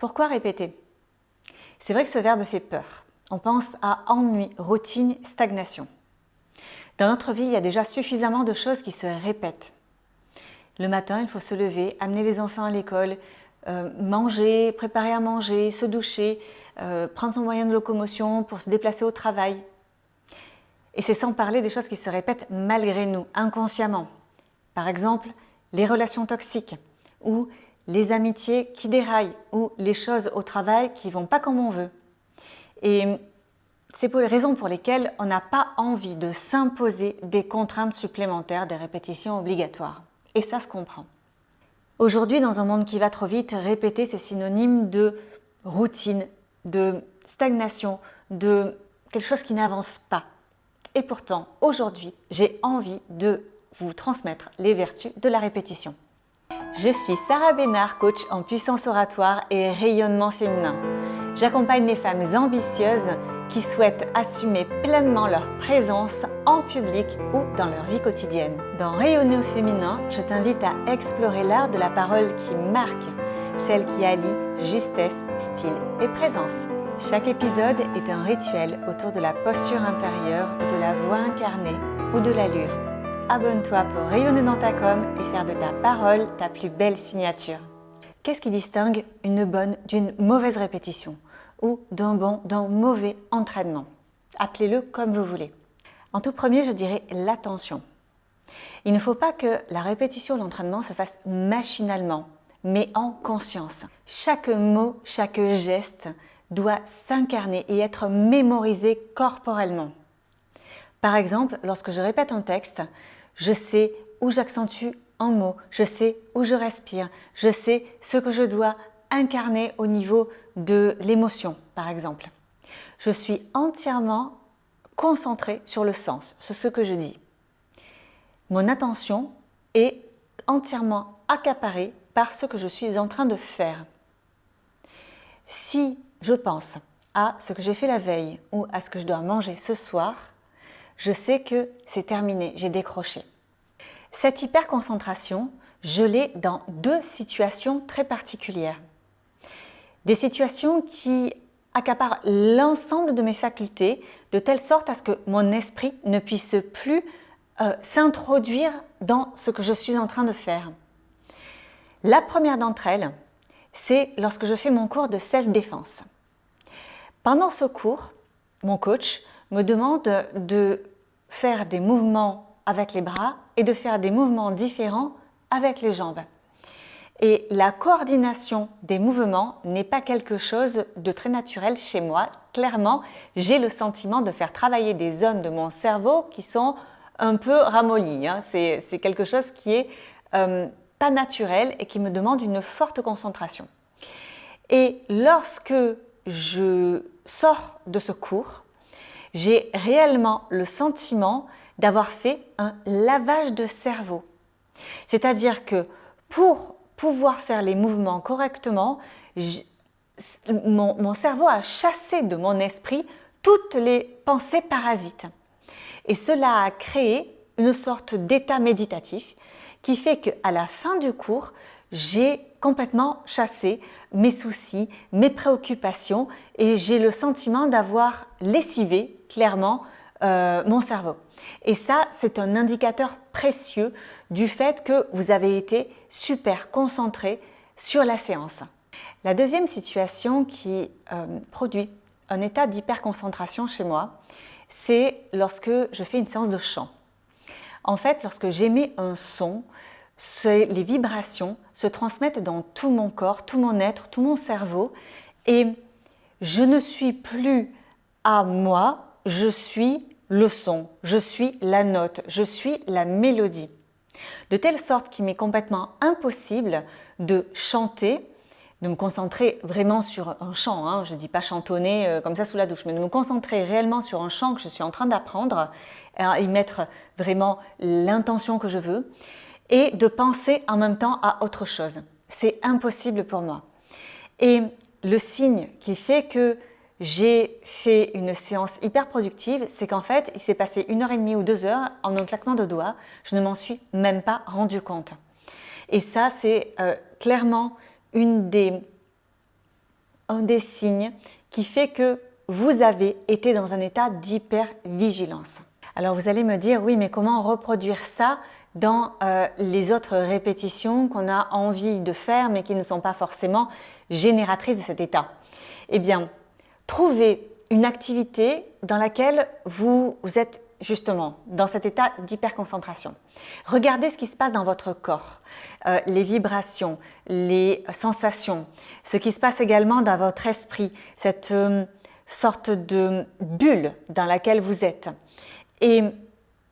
Pourquoi répéter? C'est vrai que ce verbe fait peur. On pense à ennui, routine, stagnation. Dans notre vie, il y a déjà suffisamment de choses qui se répètent. Le matin, il faut se lever, amener les enfants à l'école, manger, préparer à manger, se doucher, prendre son moyen de locomotion pour se déplacer au travail. Et c'est sans parler des choses qui se répètent malgré nous, inconsciemment. Par exemple, les relations toxiques, ou les amitiés qui déraillent, ou les choses au travail qui ne vont pas comme on veut. Et c'est pour les raisons pour lesquelles on n'a pas envie de s'imposer des contraintes supplémentaires, des répétitions obligatoires. Et ça se comprend. Aujourd'hui, dans un monde qui va trop vite, répéter, c'est synonyme de routine, de stagnation, de quelque chose qui n'avance pas. Et pourtant, aujourd'hui, j'ai envie de vous transmettre les vertus de la répétition. Je suis Sarah Bénard, coach en puissance oratoire et rayonnement féminin. J'accompagne les femmes ambitieuses qui souhaitent assumer pleinement leur présence en public ou dans leur vie quotidienne. Dans Rayonner au féminin, je t'invite à explorer l'art de la parole qui marque, celle qui allie justesse, style et présence. Chaque épisode est un rituel autour de la posture intérieure, de la voix incarnée ou de l'allure. Abonne-toi pour rayonner dans ta com et faire de ta parole ta plus belle signature. Qu'est-ce qui distingue une bonne d'une mauvaise répétition ou d'un mauvais entraînement? Appelez-le comme vous voulez. En tout premier, je dirais l'attention. Il ne faut pas que la répétition ou l'entraînement se fasse machinalement, mais en conscience. Chaque mot, chaque geste doit s'incarner et être mémorisé corporellement. Par exemple, lorsque je répète un texte, je sais où j'accentue un mot, je sais où je respire, je sais ce que je dois incarner au niveau de l'émotion, par exemple. Je suis entièrement concentrée sur le sens, sur ce que je dis. Mon attention est entièrement accaparée par ce que je suis en train de faire. Si je pense à ce que j'ai fait la veille ou à ce que je dois manger ce soir, je sais que c'est terminé, j'ai décroché. Cette hyperconcentration, je l'ai dans deux situations très particulières. Des situations qui accaparent l'ensemble de mes facultés de telle sorte à ce que mon esprit ne puisse plus s'introduire dans ce que je suis en train de faire. La première d'entre elles, c'est lorsque je fais mon cours de self-défense. Pendant ce cours, mon coach me demande de faire des mouvements avec les bras et de faire des mouvements différents avec les jambes. Et la coordination des mouvements n'est pas quelque chose de très naturel chez moi. Clairement, j'ai le sentiment de faire travailler des zones de mon cerveau qui sont un peu ramollies. C'est quelque chose qui est pas naturel et qui me demande une forte concentration. Et lorsque je sors de ce cours, j'ai réellement le sentiment d'avoir fait un lavage de cerveau. C'est-à-dire que pour pouvoir faire les mouvements correctement, mon cerveau a chassé de mon esprit toutes les pensées parasites. Et cela a créé une sorte d'état méditatif qui fait qu'à la fin du cours, j'ai complètement chassé mes soucis, mes préoccupations et j'ai le sentiment d'avoir lessivé clairement mon cerveau. Et ça, c'est un indicateur précieux du fait que vous avez été super concentré sur la séance. La deuxième situation qui produit un état d'hyperconcentration chez moi, c'est lorsque je fais une séance de chant. En fait, lorsque j'émets un son, les vibrations se transmettent dans tout mon corps, tout mon être, tout mon cerveau et je ne suis plus à moi, je suis le son, je suis la note, je suis la mélodie. De telle sorte qu'il m'est complètement impossible de chanter, de me concentrer vraiment sur un chant, je ne dis pas chantonner comme ça sous la douche, mais de me concentrer réellement sur un chant que je suis en train d'apprendre, y mettre vraiment l'intention que je veux et de penser en même temps à autre chose. C'est impossible pour moi. Et le signe qui fait que j'ai fait une séance hyper productive, c'est qu'en fait, il s'est passé 1h30 ou 2 heures en un claquement de doigts. Je ne m'en suis même pas rendu compte. Et ça, c'est clairement une des un des signes qui fait que vous avez été dans un état d'hypervigilance. Alors vous allez me dire, oui, mais comment reproduire ça dans les autres répétitions qu'on a envie de faire mais qui ne sont pas forcément génératrices de cet état? Eh bien, trouvez une activité dans laquelle vous êtes justement dans cet état d'hyperconcentration. Regardez ce qui se passe dans votre corps, les vibrations, les sensations, ce qui se passe également dans votre esprit, cette sorte de bulle dans laquelle vous êtes. Et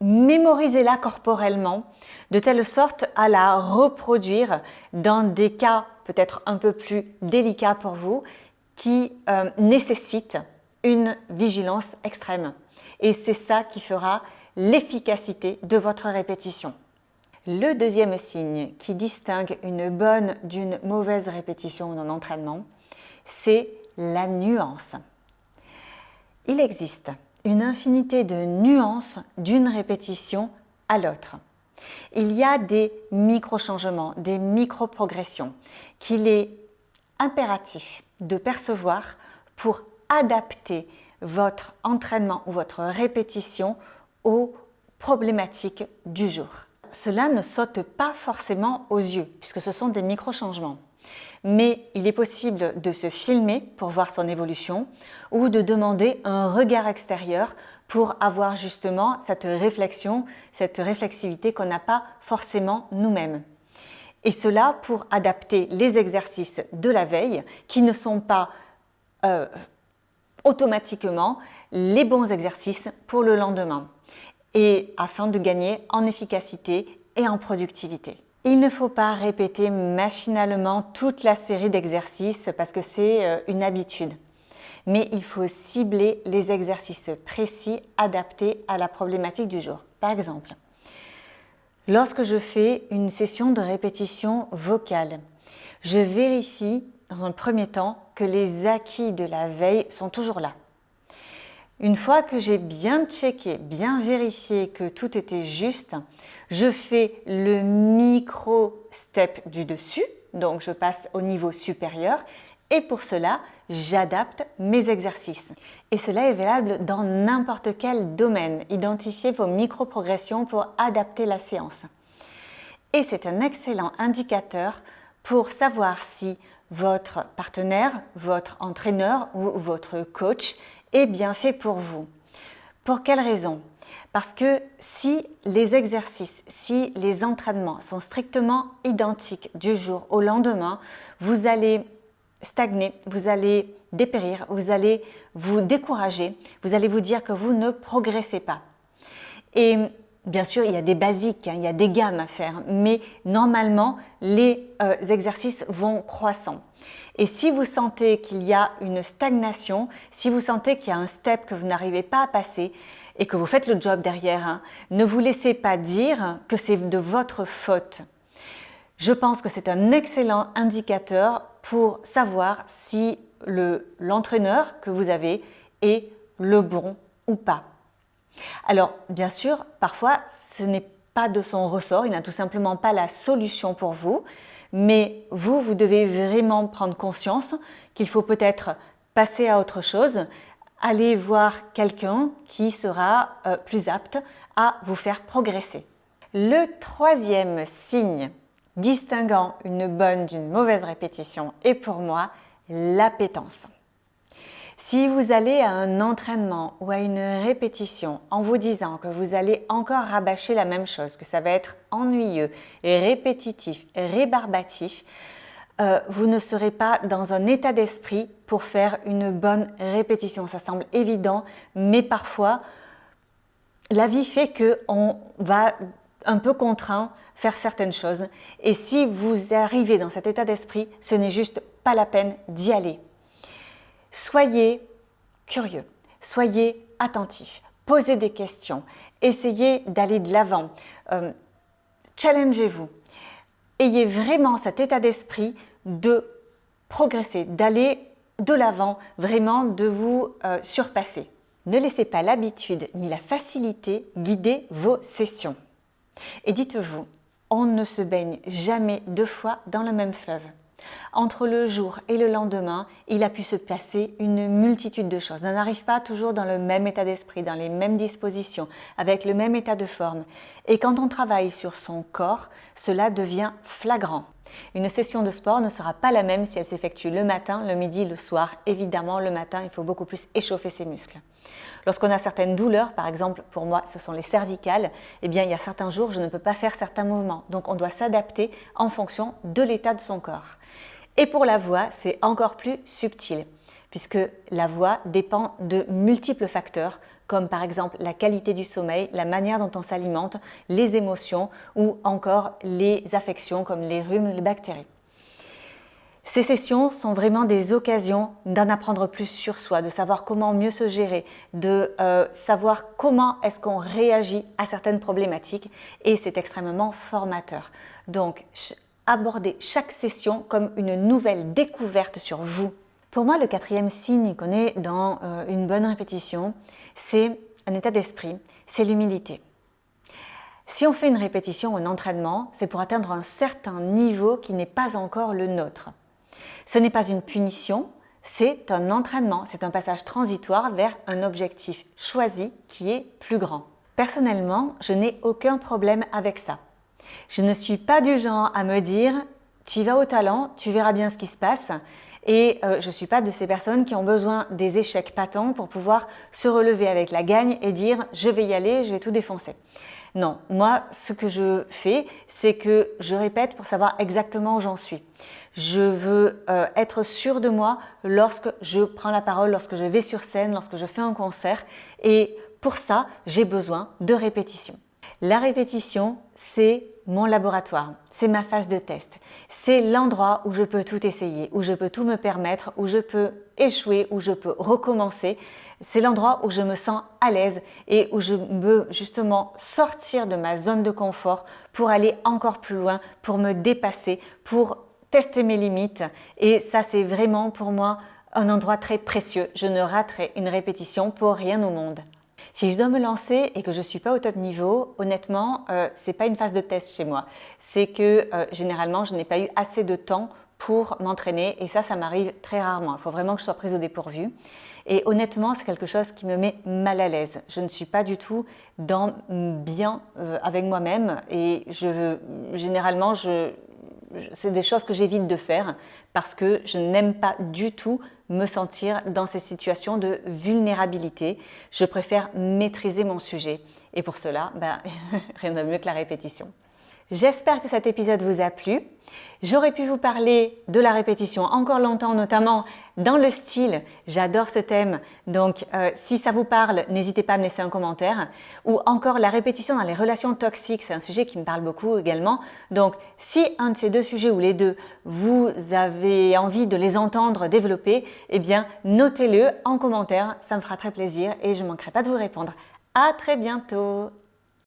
mémorisez-la corporellement de telle sorte à la reproduire dans des cas peut-être un peu plus délicats pour vous qui nécessitent une vigilance extrême. Et c'est ça qui fera l'efficacité de votre répétition. Le deuxième signe qui distingue une bonne d'une mauvaise répétition d'un entraînement, c'est la nuance. Il existe une infinité de nuances d'une répétition à l'autre. Il y a des micro-changements, des micro-progressions qu'il est impératif de percevoir pour adapter votre entraînement ou votre répétition aux problématiques du jour. Cela ne saute pas forcément aux yeux puisque ce sont des micro-changements. Mais il est possible de se filmer pour voir son évolution ou de demander un regard extérieur pour avoir justement cette réflexion, cette réflexivité qu'on n'a pas forcément nous-mêmes. Et cela pour adapter les exercices de la veille qui ne sont pas automatiquement les bons exercices pour le lendemain et afin de gagner en efficacité et en productivité. Il ne faut pas répéter machinalement toute la série d'exercices parce que c'est une habitude. Mais il faut cibler les exercices précis adaptés à la problématique du jour. Par exemple, lorsque je fais une session de répétition vocale, je vérifie dans un premier temps que les acquis de la veille sont toujours là. Une fois que j'ai bien checké, bien vérifié que tout était juste, je fais le micro-step du dessus, donc je passe au niveau supérieur et pour cela, j'adapte mes exercices. Et cela est valable dans n'importe quel domaine. Identifiez vos micro-progressions pour adapter la séance. Et c'est un excellent indicateur pour savoir si votre partenaire, votre entraîneur ou votre coach est bien fait pour vous. Pour quelle raison? Parce que si les exercices, si les entraînements sont strictement identiques du jour au lendemain, vous allez stagner, vous allez dépérir, vous allez vous décourager, vous allez vous dire que vous ne progressez pas. Et bien sûr, il y a des basiques, il y a des gammes à faire, mais normalement, les exercices vont croissant. Et si vous sentez qu'il y a une stagnation, si vous sentez qu'il y a un step que vous n'arrivez pas à passer et que vous faites le job derrière, ne vous laissez pas dire que c'est de votre faute. Je pense que c'est un excellent indicateur pour savoir si l'entraîneur que vous avez est le bon ou pas. Alors, bien sûr, parfois, ce n'est pas de son ressort, il n'a tout simplement pas la solution pour vous, mais vous devez vraiment prendre conscience qu'il faut peut-être passer à autre chose, aller voir quelqu'un qui sera plus apte à vous faire progresser. Le troisième signe distinguant une bonne d'une mauvaise répétition est pour moi l'appétence. Si vous allez à un entraînement ou à une répétition en vous disant que vous allez encore rabâcher la même chose, que ça va être ennuyeux, répétitif, rébarbatif, vous ne serez pas dans un état d'esprit pour faire une bonne répétition. Ça semble évident, mais parfois, la vie fait qu'on va un peu contraint faire certaines choses. Et si vous arrivez dans cet état d'esprit, ce n'est juste pas la peine d'y aller. Soyez curieux, soyez attentif, posez des questions, essayez d'aller de l'avant, challengez-vous. Ayez vraiment cet état d'esprit de progresser, d'aller de l'avant, vraiment de vous surpasser. Ne laissez pas l'habitude ni la facilité guider vos sessions. Et dites-vous, on ne se baigne jamais deux fois dans le même fleuve. Entre le jour et le lendemain, il a pu se passer une multitude de choses. On n'arrive pas toujours dans le même état d'esprit, dans les mêmes dispositions, avec le même état de forme. Et quand on travaille sur son corps, cela devient flagrant. Une session de sport ne sera pas la même si elle s'effectue le matin, le midi, le soir. Évidemment, le matin, il faut beaucoup plus échauffer ses muscles. Lorsqu'on a certaines douleurs, par exemple pour moi ce sont les cervicales, eh bien il y a certains jours je ne peux pas faire certains mouvements. Donc on doit s'adapter en fonction de l'état de son corps. Et pour la voix, c'est encore plus subtil, puisque la voix dépend de multiples facteurs, comme par exemple la qualité du sommeil, la manière dont on s'alimente, les émotions ou encore les affections comme les rhumes, les bactéries. Ces sessions sont vraiment des occasions d'en apprendre plus sur soi, de savoir comment mieux se gérer, de savoir comment est-ce qu'on réagit à certaines problématiques et c'est extrêmement formateur. Donc, abordez chaque session comme une nouvelle découverte sur vous. Pour moi, le quatrième signe qu'on est dans une bonne répétition, c'est un état d'esprit, c'est l'humilité. Si on fait une répétition ou un entraînement, c'est pour atteindre un certain niveau qui n'est pas encore le nôtre. Ce n'est pas une punition, c'est un entraînement, c'est un passage transitoire vers un objectif choisi qui est plus grand. Personnellement, je n'ai aucun problème avec ça. Je ne suis pas du genre à me dire « tu y vas au talent, tu verras bien ce qui se passe » et je ne suis pas de ces personnes qui ont besoin des échecs patents pour pouvoir se relever avec la gagne et dire « je vais y aller, je vais tout défoncer ». Non, moi, ce que je fais, c'est que je répète pour savoir exactement où j'en suis. Je veux être sûre de moi lorsque je prends la parole, lorsque je vais sur scène, lorsque je fais un concert. Et pour ça, j'ai besoin de répétition. La répétition, c'est mon laboratoire, c'est ma phase de test. C'est l'endroit où je peux tout essayer, où je peux tout me permettre, où je peux échouer, où je peux recommencer. C'est l'endroit où je me sens à l'aise et où je peux justement sortir de ma zone de confort pour aller encore plus loin, pour me dépasser, pour tester mes limites. Et ça, c'est vraiment pour moi un endroit très précieux. Je ne raterai une répétition pour rien au monde. Si je dois me lancer et que je ne suis pas au top niveau, honnêtement, ce n'est pas une phase de test chez moi. C'est que généralement, je n'ai pas eu assez de temps pour m'entraîner et ça m'arrive très rarement. Il faut vraiment que je sois prise au dépourvu. Et honnêtement, c'est quelque chose qui me met mal à l'aise. Je ne suis pas du tout dans bien avec moi-même et généralement, c'est des choses que j'évite de faire parce que je n'aime pas du tout me sentir dans ces situations de vulnérabilité. Je préfère maîtriser mon sujet et pour cela, rien de mieux que la répétition. J'espère que cet épisode vous a plu. J'aurais pu vous parler de la répétition encore longtemps, notamment dans le style. J'adore ce thème, donc si ça vous parle, n'hésitez pas à me laisser un commentaire. Ou encore la répétition dans les relations toxiques, c'est un sujet qui me parle beaucoup également. Donc si un de ces deux sujets ou les deux, vous avez envie de les entendre développer, eh bien notez-le en commentaire, ça me fera très plaisir et je ne manquerai pas de vous répondre. À très bientôt!